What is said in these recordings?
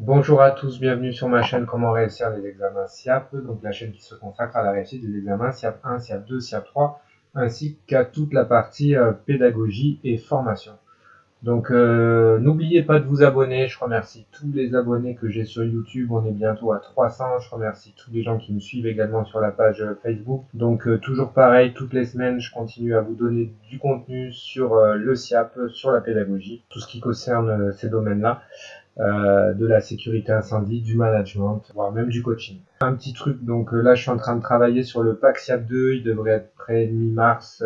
Bonjour à tous, bienvenue sur ma chaîne Comment réussir les examens SIAP, donc la chaîne qui se consacre à la réussite des examens SIAP 1, SIAP 2, SIAP 3, ainsi qu'à toute la partie pédagogie et formation. Donc n'oubliez pas de vous abonner, je remercie tous les abonnés que j'ai sur YouTube, on est bientôt à 300, je remercie tous les gens qui me suivent également sur la page Facebook. Donc toujours pareil, toutes les semaines je continue à vous donner du contenu sur le SIAP, sur la pédagogie, tout ce qui concerne ces domaines-là. De la sécurité incendie, du management, voire même du coaching. Un petit truc, donc là je suis en train de travailler sur le pack SIAP 2, il devrait être prêt mi-mars,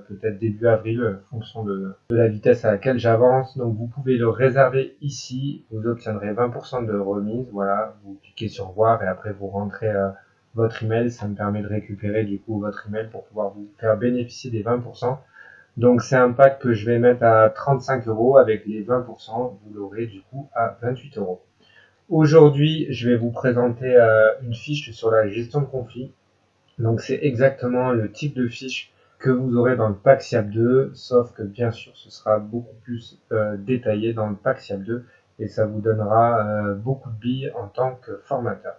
peut-être début avril, en fonction de la vitesse à laquelle j'avance. Donc vous pouvez le réserver ici, vous obtiendrez 20% de remise, voilà, vous cliquez sur voir et après vous rentrez votre email, ça me permet de récupérer du coup votre email pour pouvoir vous faire bénéficier des 20%. Donc c'est un pack que je vais mettre à 35 euros avec les 20%, vous l'aurez du coup à 28 euros. Aujourd'hui, je vais vous présenter une fiche sur la gestion de conflit. Donc c'est exactement le type de fiche que vous aurez dans le pack SIAP 2, sauf que bien sûr ce sera beaucoup plus détaillé dans le pack SIAP 2 et ça vous donnera beaucoup de billes en tant que formateur.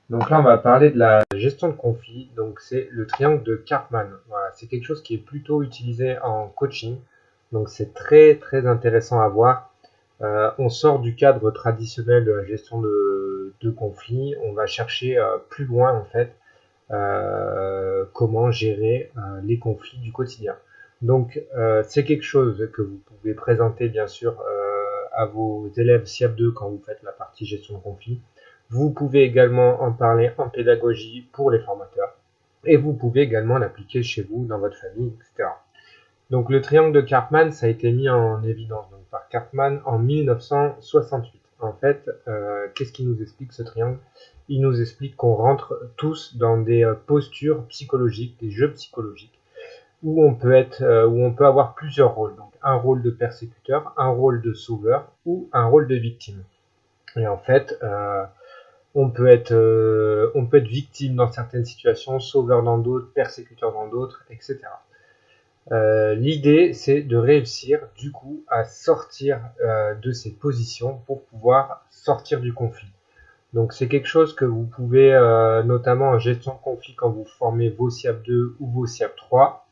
Donc là, on va parler de la gestion de conflit. Donc c'est le triangle de Karpman. Voilà, c'est quelque chose qui est plutôt utilisé en coaching. Donc c'est très très intéressant à voir. On sort du cadre traditionnel de la gestion de conflits. On va chercher plus loin en fait comment gérer les conflits du quotidien. Donc c'est quelque chose que vous pouvez présenter bien sûr à vos élèves SIAP 2 quand vous faites la partie gestion de conflit. Vous pouvez également en parler en pédagogie pour les formateurs. Et vous pouvez également l'appliquer chez vous, dans votre famille, etc. Donc le triangle de Karpman, ça a été mis en évidence donc, par Karpman en 1968. En fait, qu'est-ce qui nous explique ce triangle? Il nous explique qu'on rentre tous dans des postures psychologiques, des jeux psychologiques, où on peut avoir plusieurs rôles. Donc un rôle de persécuteur, un rôle de sauveur ou un rôle de victime. Et en fait, on peut être victime dans certaines situations, sauveur dans d'autres, persécuteur dans d'autres, etc. L'idée, c'est de réussir du coup à sortir de ces positions pour pouvoir sortir du conflit. Donc c'est quelque chose que vous pouvez, notamment en gestion de conflit, quand vous formez vos SIAP 2 ou vos SIAP 3,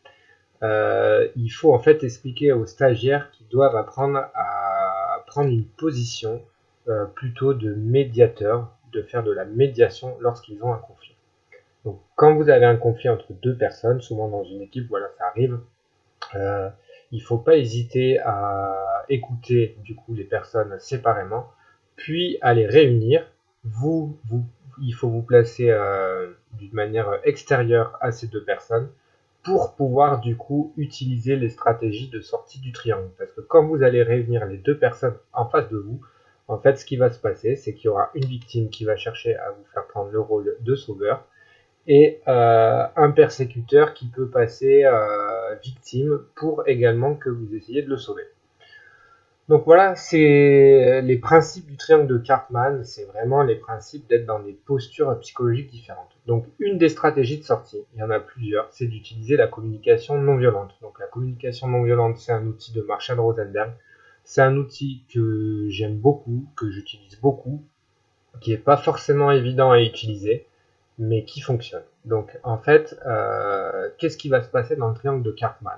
il faut en fait expliquer aux stagiaires qu'ils doivent apprendre à prendre une position plutôt de médiateur, de faire de la médiation lorsqu'ils ont un conflit. Donc quand vous avez un conflit entre deux personnes, souvent dans une équipe, voilà, ça arrive, euh, il ne faut pas hésiter à écouter du coup les personnes séparément, puis à les réunir. Il faut vous placer d'une manière extérieure à ces deux personnes pour pouvoir du coup utiliser les stratégies de sortie du triangle. Parce que quand vous allez réunir les deux personnes en face de vous, en fait ce qui va se passer, c'est qu'il y aura une victime qui va chercher à vous faire prendre le rôle de sauveur et un persécuteur qui peut passer victime pour également que vous essayiez de le sauver. Donc voilà, c'est les principes du triangle de Karpman, c'est vraiment les principes d'être dans des postures psychologiques différentes. Donc une des stratégies de sortie, il y en a plusieurs, c'est d'utiliser la communication non violente. Donc la communication non violente, c'est un outil de Marshall Rosenberg. C'est un outil que j'aime beaucoup, que j'utilise beaucoup, qui n'est pas forcément évident à utiliser, mais qui fonctionne. Donc en fait, qu'est-ce qui va se passer dans le triangle de Karpman?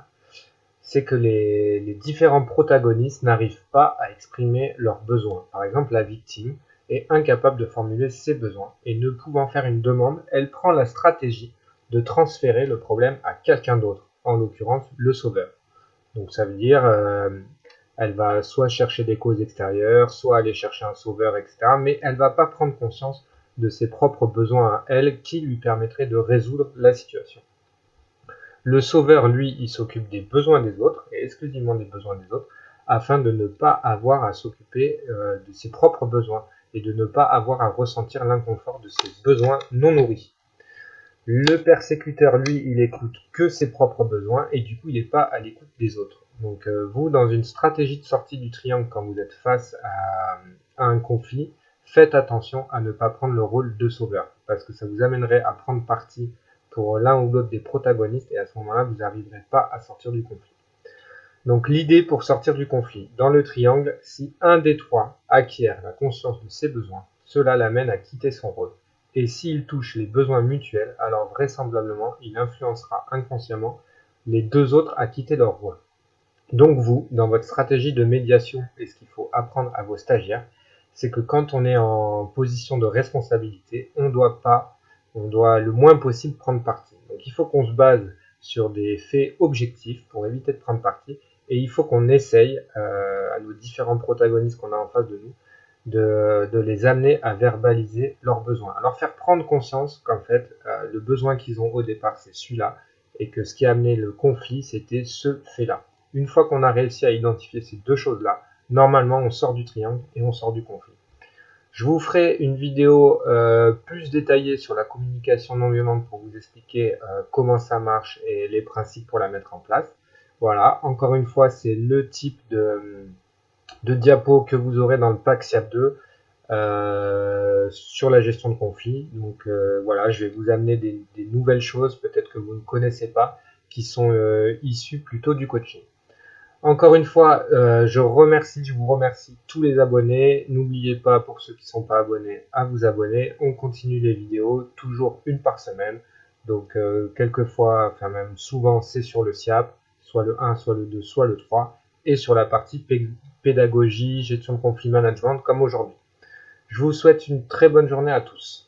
C'est que les différents protagonistes n'arrivent pas à exprimer leurs besoins. Par exemple, la victime est incapable de formuler ses besoins et ne pouvant faire une demande, elle prend la stratégie de transférer le problème à quelqu'un d'autre, en l'occurrence le sauveur. Donc ça veut dire elle va soit chercher des causes extérieures, soit aller chercher un sauveur, etc. Mais elle va pas prendre conscience de ses propres besoins à elle qui lui permettraient de résoudre la situation. Le sauveur, lui, il s'occupe des besoins des autres, et exclusivement des besoins des autres, afin de ne pas avoir à s'occuper de ses propres besoins et de ne pas avoir à ressentir l'inconfort de ses besoins non nourris. Le persécuteur, lui, il écoute que ses propres besoins et du coup, il n'est pas à l'écoute des autres. Donc, vous, dans une stratégie de sortie du triangle, quand vous êtes face à un conflit, faites attention à ne pas prendre le rôle de sauveur parce que ça vous amènerait à prendre parti pour l'un ou l'autre des protagonistes et à ce moment-là, vous n'arriverez pas à sortir du conflit. Donc l'idée pour sortir du conflit. Dans le triangle, si un des trois acquiert la conscience de ses besoins, cela l'amène à quitter son rôle. Et s'il touche les besoins mutuels, alors vraisemblablement, il influencera inconsciemment les deux autres à quitter leur rôle. Donc vous, dans votre stratégie de médiation, et ce qu'il faut apprendre à vos stagiaires, c'est que quand on est en position de responsabilité, on doit le moins possible prendre parti. Donc il faut qu'on se base sur des faits objectifs pour éviter de prendre parti, et il faut qu'on essaye à nos différents protagonistes qu'on a en face de nous de les amener à verbaliser leurs besoins, à leur faire prendre conscience qu'en fait le besoin qu'ils ont au départ c'est celui-là, et que ce qui a amené le conflit c'était ce fait-là. Une fois qu'on a réussi à identifier ces deux choses-là, normalement on sort du triangle et on sort du conflit. Je vous ferai une vidéo plus détaillée sur la communication non violente pour vous expliquer comment ça marche et les principes pour la mettre en place. Voilà, encore une fois, c'est le type de diapo que vous aurez dans le pack SIAP 2 sur la gestion de conflit. Donc voilà, je vais vous amener des nouvelles choses, peut-être que vous ne connaissez pas, qui sont issues plutôt du coaching. Encore une fois, je vous remercie tous les abonnés. N'oubliez pas, pour ceux qui ne sont pas abonnés, à vous abonner. On continue les vidéos, toujours une par semaine. Donc, quelquefois, enfin même souvent, c'est sur le SIAP, soit le 1, soit le 2, soit le 3, et sur la partie pédagogie, gestion de conflit management, comme aujourd'hui. Je vous souhaite une très bonne journée à tous.